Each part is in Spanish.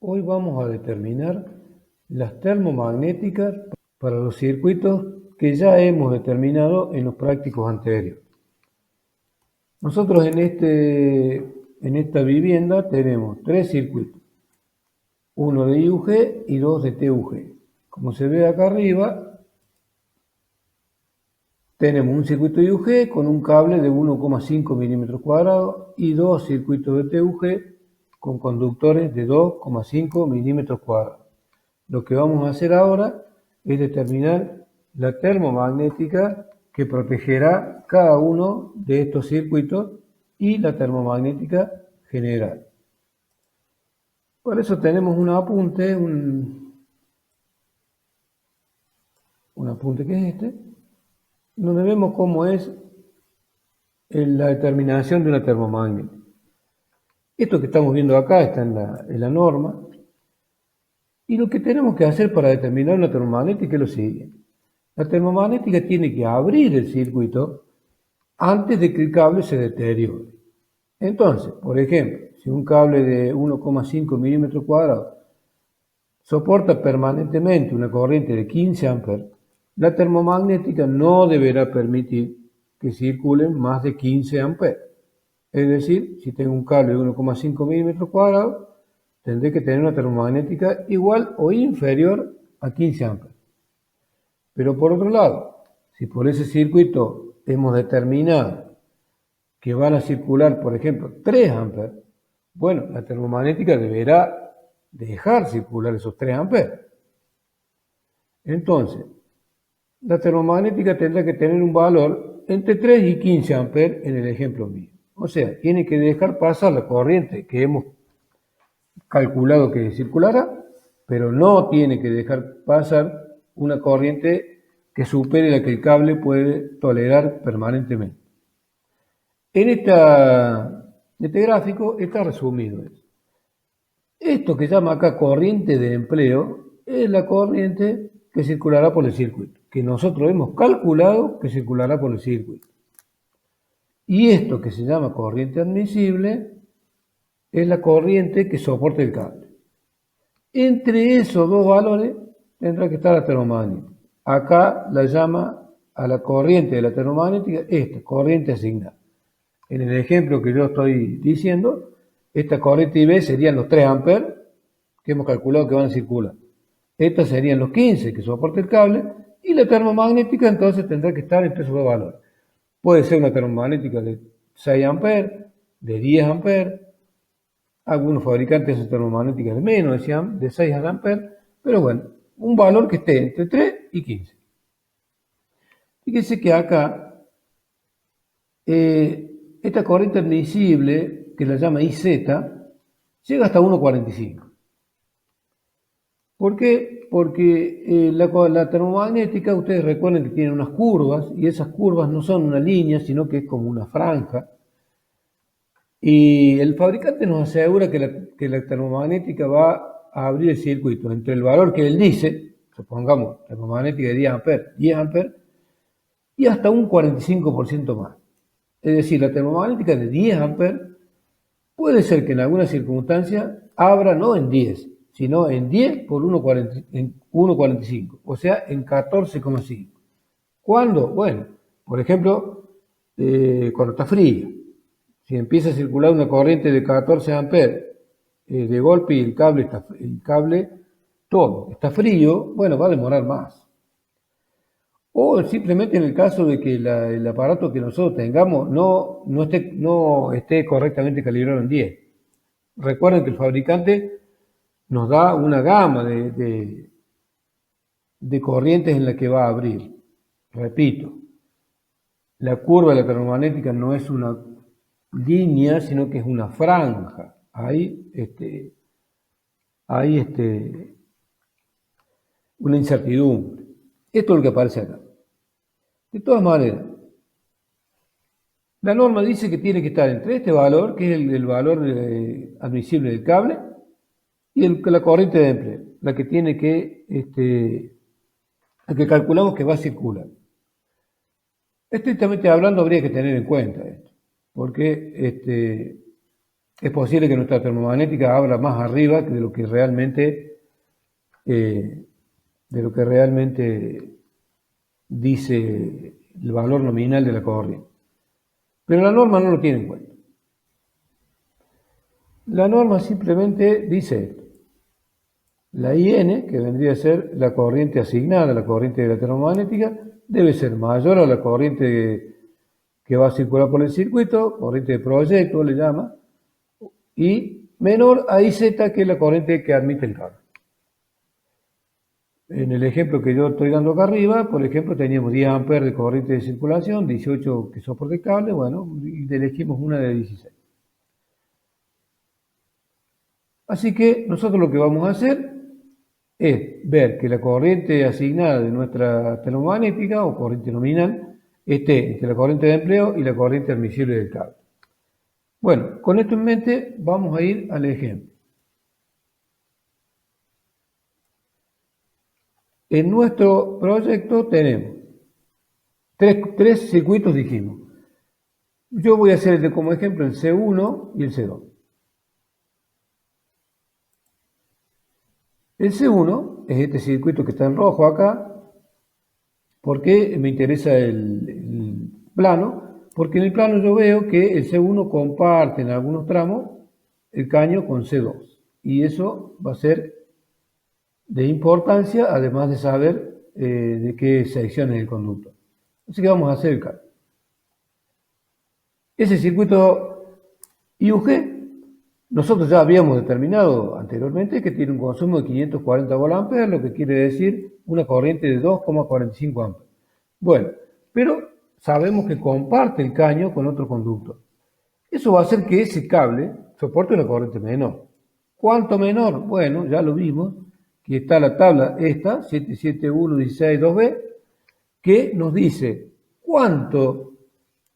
Hoy vamos a determinar las termomagnéticas para los circuitos que ya hemos determinado en los prácticos anteriores. Nosotros en esta vivienda tenemos tres circuitos, uno de IUG y dos de TUG. Como se ve acá arriba, tenemos un circuito IUG con un cable de 1,5 milímetros cuadrados y dos circuitos de TUG con conductores de 2,5 milímetros cuadrados. Lo que vamos a hacer ahora es determinar la termomagnética que protegerá cada uno de estos circuitos y la termomagnética general. Por eso tenemos un apunte, un apunte que es este, donde vemos cómo es la determinación de una termomagnética. Esto que estamos viendo acá está en la norma. Y lo que tenemos que hacer para determinar una termomagnética es lo siguiente. La termomagnética tiene que abrir el circuito antes de que el cable se deteriore. Entonces, por ejemplo, si un cable de 1,5 milímetros cuadrados soporta permanentemente una corriente de 15 amperes, la termomagnética no deberá permitir que circulen más de 15 amperes. Es decir, si tengo un cable de 1,5 milímetros cuadrados, tendré que tener una termomagnética igual o inferior a 15 amperes. Pero por otro lado, si por ese circuito hemos determinado que van a circular, por ejemplo, 3 amperes, bueno, la termomagnética deberá dejar circular esos 3 amperes. Entonces, la termomagnética tendrá que tener un valor entre 3 y 15 amperes en el ejemplo mío. O sea, tiene que dejar pasar la corriente que hemos calculado que circulará, pero no tiene que dejar pasar una corriente que supere la que el cable puede tolerar permanentemente. En este gráfico está resumido eso. Esto que llama acá corriente de empleo es la corriente que circulará por el circuito, que nosotros hemos calculado que circulará por el circuito. Y esto que se llama corriente admisible es la corriente que soporta el cable. Entre esos dos valores tendrá que estar la termomagnética. Acá la llama a la corriente de la termomagnética esta, corriente asignada. En el ejemplo que yo estoy diciendo, esta corriente IB serían los 3 amperes que hemos calculado que van a circular. Estas serían los 15 que soporta el cable y la termomagnética entonces tendrá que estar entre esos dos valores. Puede ser una termomagnética de 6 amperes, de 10 amperes, algunos fabricantes hacen termomagnéticas de menos de 6 amperes, pero bueno, un valor que esté entre 3 y 15. Fíjense que acá, esta corriente admisible, que la llama IZ, llega hasta 1,45. ¿Por qué? Porque la termomagnética, ustedes recuerden que tiene unas curvas, y esas curvas no son una línea, sino que es como una franja. Y el fabricante nos asegura que la termomagnética va a abrir el circuito entre el valor que él dice, supongamos termomagnética de 10 amperes, y hasta un 45% más. Es decir, la termomagnética de 10 amperes puede ser que en alguna circunstancia abra no en 10, sino en 10 por 1,45, o sea, en 14,5. ¿Cuándo? Bueno, por ejemplo, cuando está frío. Si empieza a circular una corriente de 14 amperes de golpe y el cable todo está frío, bueno, va a demorar más. O simplemente en el caso de que el aparato que nosotros tengamos no esté correctamente calibrado en 10. Recuerden que el fabricante nos da una gama de corrientes en la que va a abrir. Repito, la curva de la termomagnética no es una línea, sino que es una franja. Hay una incertidumbre. Esto es lo que aparece acá. De todas maneras, la norma dice que tiene que estar entre este valor, que es el valor admisible del cable, y la corriente de empleo, la que calculamos que va a circular. Estrictamente hablando, habría que tener en cuenta esto, porque es posible que nuestra termomagnética abra más arriba de lo que realmente, dice el valor nominal de la corriente. Pero la norma no lo tiene en cuenta. La norma simplemente dice esto. La IN, que vendría a ser la corriente asignada, la corriente de la termomagnética, debe ser mayor a la corriente que va a circular por el circuito, corriente de proyecto le llama, y menor a IZ, que es la corriente que admite el cable. En el ejemplo que yo estoy dando acá arriba, por ejemplo, teníamos 10 amperes de corriente de circulación, 18 que soporta el cable, bueno, y elegimos una de 16. Así que nosotros lo que vamos a hacer es ver que la corriente asignada de nuestra termomagnética o corriente nominal esté entre la corriente de empleo y la corriente admisible del cable. Bueno, con esto en mente vamos a ir al ejemplo. En nuestro proyecto tenemos tres circuitos, dijimos. Yo voy a hacer como ejemplo el C1 y el C2. El C1 es este circuito que está en rojo acá. ¿Por qué me interesa el plano? Porque en el plano yo veo que el C1 comparte en algunos tramos el caño con C2. Y eso va a ser de importancia, además de saber de qué sección es el conducto. Así que vamos a hacer el cálculo. Ese circuito IUG, nosotros ya habíamos determinado anteriormente que tiene un consumo de 540 volt-amperes, lo que quiere decir una corriente de 2,45 amperes. Bueno, pero sabemos que comparte el caño con otro conducto. Eso va a hacer que ese cable soporte una corriente menor. ¿Cuánto menor? Bueno, ya lo vimos, que está la tabla esta, 77116.2b, que nos dice cuánto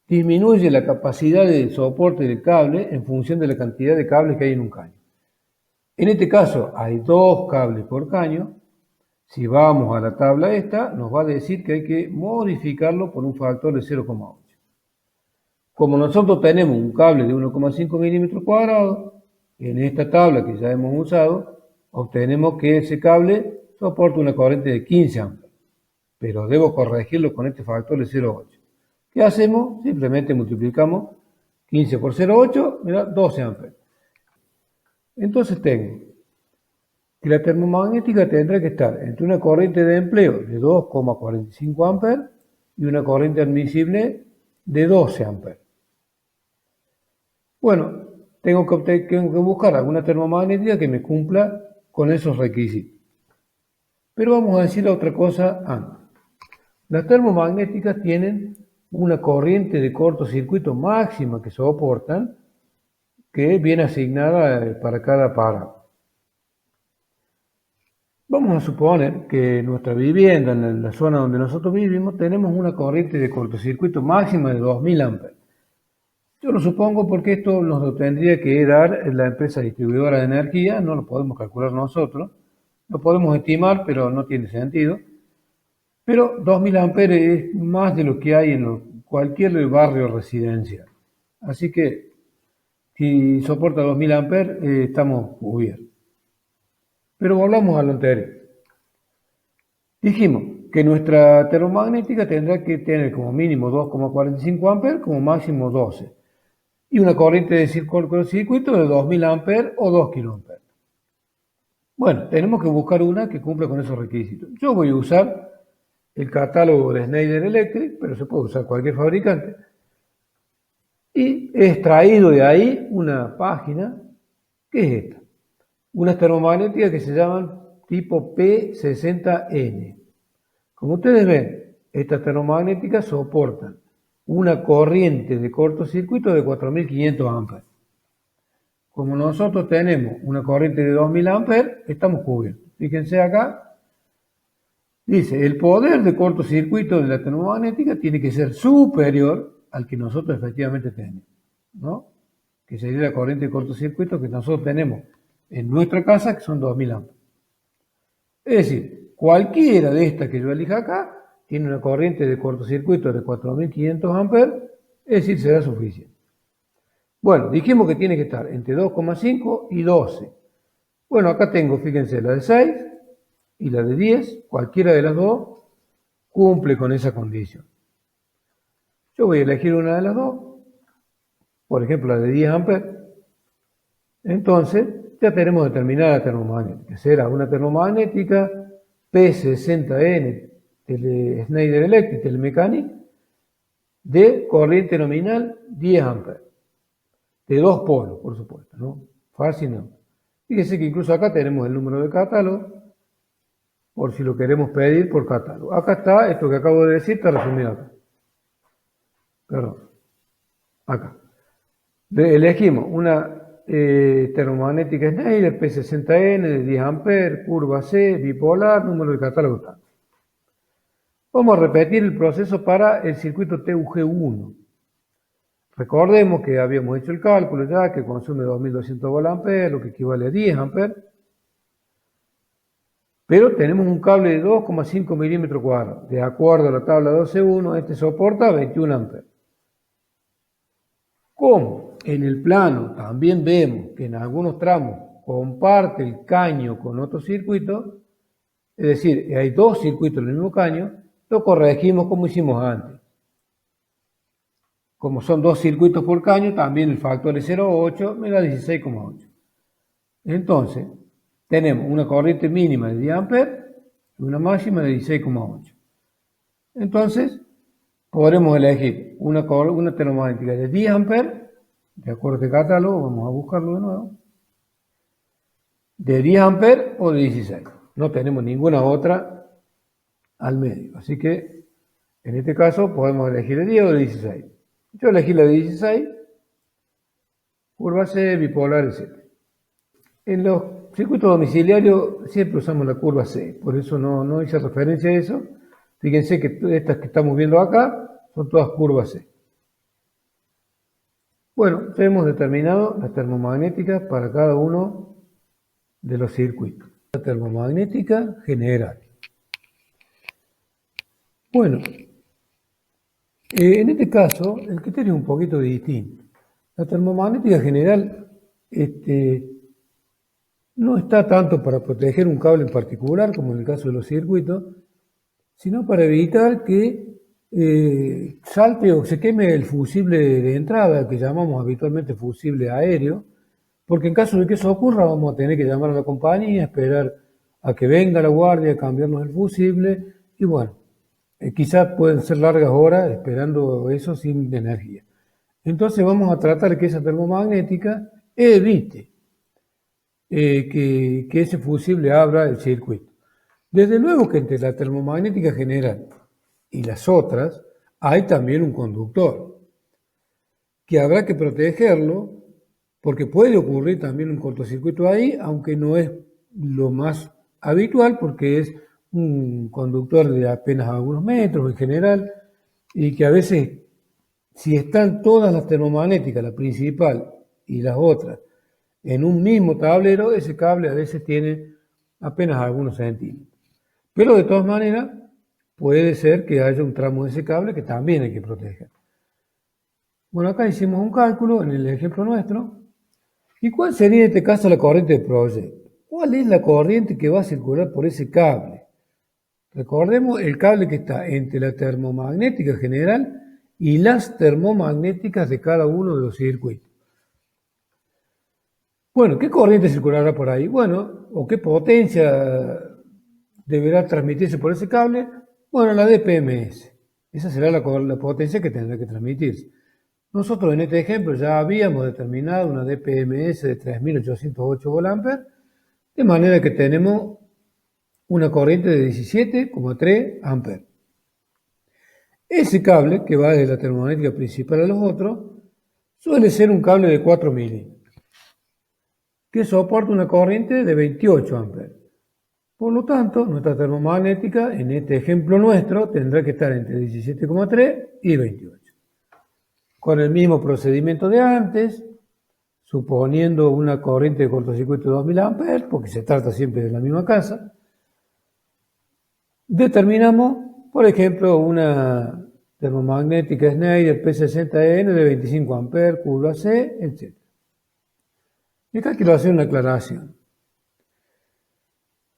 disminuye la capacidad de soporte del cable en función de la cantidad de cables que hay en un caño. En este caso hay 2 cables por caño. Si vamos a la tabla esta, nos va a decir que hay que modificarlo por un factor de 0,8. Como nosotros tenemos un cable de 1,5 milímetros cuadrados, en esta tabla que ya hemos usado, obtenemos que ese cable soporta una corriente de 15 amperes. Pero debo corregirlo con este factor de 0,8. ¿Qué hacemos? Simplemente multiplicamos 15 por 0,8, mira, 12 amperes. Entonces tengo que la termomagnética tendrá que estar entre una corriente de empleo de 2,45 amperes y una corriente admisible de 12 amperes. Bueno, tengo que buscar alguna termomagnética que me cumpla con esos requisitos. Pero vamos a decir otra cosa antes. Las termomagnéticas tienen una corriente de cortocircuito máxima que soportan, que viene asignada para cada parámetro. Vamos a suponer que en nuestra vivienda, en la zona donde nosotros vivimos, tenemos una corriente de cortocircuito máxima de 2000 amperes. Yo lo supongo porque esto nos lo tendría que dar la empresa distribuidora de energía, no lo podemos calcular nosotros, lo podemos estimar, pero no tiene sentido. Pero 2000 amperes es más de lo que hay en cualquier barrio residencial. Así que si soporta 2000 amperes, estamos cubiertos. Pero volvamos a lo anterior. Dijimos que nuestra termomagnética tendrá que tener como mínimo 2,45 amperes, como máximo 12. Y una corriente de cortocircuito de 2000 amperes o 2 kiloamperes. Bueno, tenemos que buscar una que cumpla con esos requisitos. Yo voy a usar el catálogo de Schneider Electric, pero se puede usar cualquier fabricante. Y he extraído de ahí una página, que es esta. Unas termomagnéticas que se llaman tipo P60N. Como ustedes ven, estas termomagnéticas soportan una corriente de cortocircuito de 4500 amperes. Como nosotros tenemos una corriente de 2000 amperes, estamos cubiertos. Fíjense acá, dice, el poder de cortocircuito de la termomagnética tiene que ser superior al que nosotros efectivamente tenemos, ¿no? Que sería la corriente de cortocircuito que nosotros tenemos en nuestra casa, que son 2000 amperes. Es decir, cualquiera de estas que yo elija acá tiene una corriente de cortocircuito de 4500 amperes, es decir, será suficiente. Bueno, dijimos que tiene que estar entre 2,5 y 12. Bueno, acá tengo, fíjense, la de 6 y la de 10, cualquiera de las dos cumple con esa condición. Yo voy a elegir una de las dos, por ejemplo la de 10 amperes. Entonces, ya tenemos determinada la termomagnética. Será una termomagnética P60N de Schneider Electric, Telemecanic, de corriente nominal 10 amperes. De dos polos, por supuesto, ¿no? Fácil no. Fíjense que incluso acá tenemos el número de catálogo, por si lo queremos pedir por catálogo. Acá está, esto que acabo de decir está resumido acá. Perdón. Acá. Elegimos una termomagnética Schneider P60N de 10 amperes, curva C, bipolar, número de catálogo tal. Vamos a repetir el proceso para el circuito TUG1. Recordemos que habíamos hecho el cálculo ya, que consume 2200 VA, lo que equivale a 10 amperes. Pero tenemos un cable de 2,5 milímetros cuadrados. De acuerdo a la tabla 12.1, este soporta 21 amperes. Como en el plano también vemos que en algunos tramos comparte el caño con otro circuito, es decir, hay dos circuitos en el mismo caño, lo corregimos como hicimos antes. Como son dos circuitos por caño, también el factor es 0,8, me da 16,8. Entonces, tenemos una corriente mínima de 10 amperes y una máxima de 16,8. Entonces, podremos elegir una termomagnética de 10 amperes, de acuerdo a este catálogo, vamos a buscarlo de nuevo, de 10 amperes o de 16. No tenemos ninguna otra al medio, así que en este caso podemos elegir de 10 o de 16. Yo elegí la de 16, curva C, bipolar, etc. En los circuitos domiciliarios siempre usamos la curva C, por eso no hice referencia a eso. Fíjense que estas que estamos viendo acá son todas curvas C. Bueno, ya hemos determinado las termomagnéticas para cada uno de los circuitos. La termomagnética general. Bueno, en este caso el criterio es un poquito distinto. La termomagnética general no está tanto para proteger un cable en particular, como en el caso de los circuitos, sino para evitar que salte o se queme el fusible de entrada, que llamamos habitualmente fusible aéreo, porque en caso de que eso ocurra vamos a tener que llamar a la compañía, esperar a que venga la guardia, cambiarnos el fusible, y bueno, quizás pueden ser largas horas esperando eso sin energía. Entonces vamos a tratar que esa termomagnética evite que ese fusible abra el circuito. Desde luego que entre la termomagnética general y las otras hay también un conductor, que habrá que protegerlo, porque puede ocurrir también un cortocircuito ahí, aunque no es lo más habitual, porque es un conductor de apenas algunos metros en general, y que a veces, si están todas las termomagnéticas, la principal y las otras, en un mismo tablero, ese cable a veces tiene apenas algunos centímetros. Pero de todas maneras, puede ser que haya un tramo de ese cable que también hay que proteger. Bueno, acá hicimos un cálculo en el ejemplo nuestro. ¿Y cuál sería en este caso la corriente de proyecto? ¿Cuál es la corriente que va a circular por ese cable? Recordemos el cable que está entre la termomagnética general y las termomagnéticas de cada uno de los circuitos. Bueno, ¿qué corriente circulará por ahí? Bueno, ¿o qué potencia deberá transmitirse por ese cable? Bueno, la DPMS. Esa será la potencia que tendrá que transmitirse. Nosotros en este ejemplo ya habíamos determinado una DPMS de 3808 VA, de manera que tenemos una corriente de 17,3 amperes. Ese cable, que va desde la termomagnética principal a los otros, suele ser un cable de 4 milímetros, que soporta una corriente de 28 amperes. Por lo tanto, nuestra termomagnética, en este ejemplo nuestro, tendrá que estar entre 17,3 y 28. Con el mismo procedimiento de antes, suponiendo una corriente de cortocircuito de 2000 amperes, porque se trata siempre de la misma casa, determinamos, por ejemplo, una termomagnética Schneider P60N de 25 amperes, curva C, etc. Y acá quiero hacer una aclaración.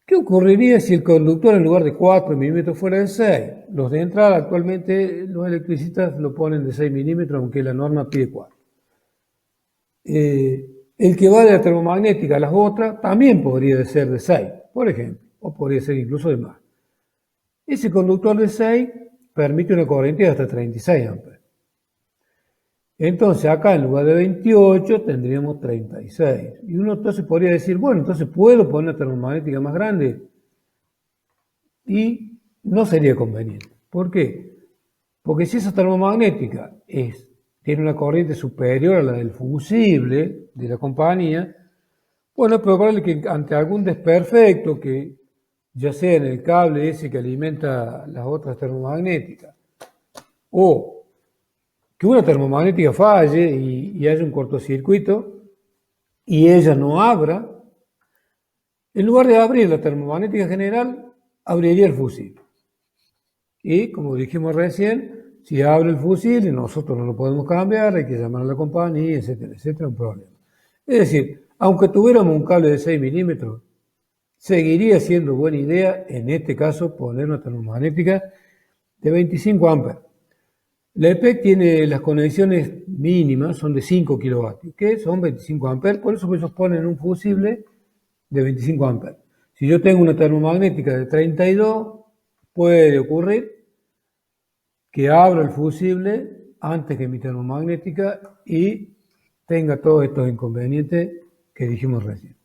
¿Qué ocurriría si el conductor en lugar de 4 milímetros fuera de 6? Los de entrada actualmente los electricistas lo ponen de 6 milímetros, aunque la norma pide 4. El que va de la termomagnética a las otras también podría ser de 6, por ejemplo, o podría ser incluso de más. Ese conductor de 6 permite una corriente de hasta 36 amperes. Entonces acá en lugar de 28 tendríamos 36. Y uno entonces podría decir, bueno, entonces puedo poner una termomagnética más grande. Y no sería conveniente. ¿Por qué? Porque si esa termomagnética tiene una corriente superior a la del fusible de la compañía, bueno, es probable que ante algún desperfecto, que ya sea en el cable ese que alimenta las otras termomagnéticas, o que una termomagnética falle y haya un cortocircuito y ella no abra, en lugar de abrir la termomagnética general, abriría el fusible. Y como dijimos recién, si abre el fusible, nosotros no lo podemos cambiar, hay que llamar a la compañía, etcétera, etcétera, un problema. Es decir, aunque tuviéramos un cable de 6 milímetros, seguiría siendo buena idea, en este caso, poner una termomagnética de 25 amperes. La EPEC tiene las conexiones mínimas, son de 5 kilovatios, que son 25 amperes, por eso ellos ponen un fusible de 25 amperes. Si yo tengo una termomagnética de 32, puede ocurrir que abra el fusible antes que mi termomagnética y tenga todos estos inconvenientes que dijimos recién.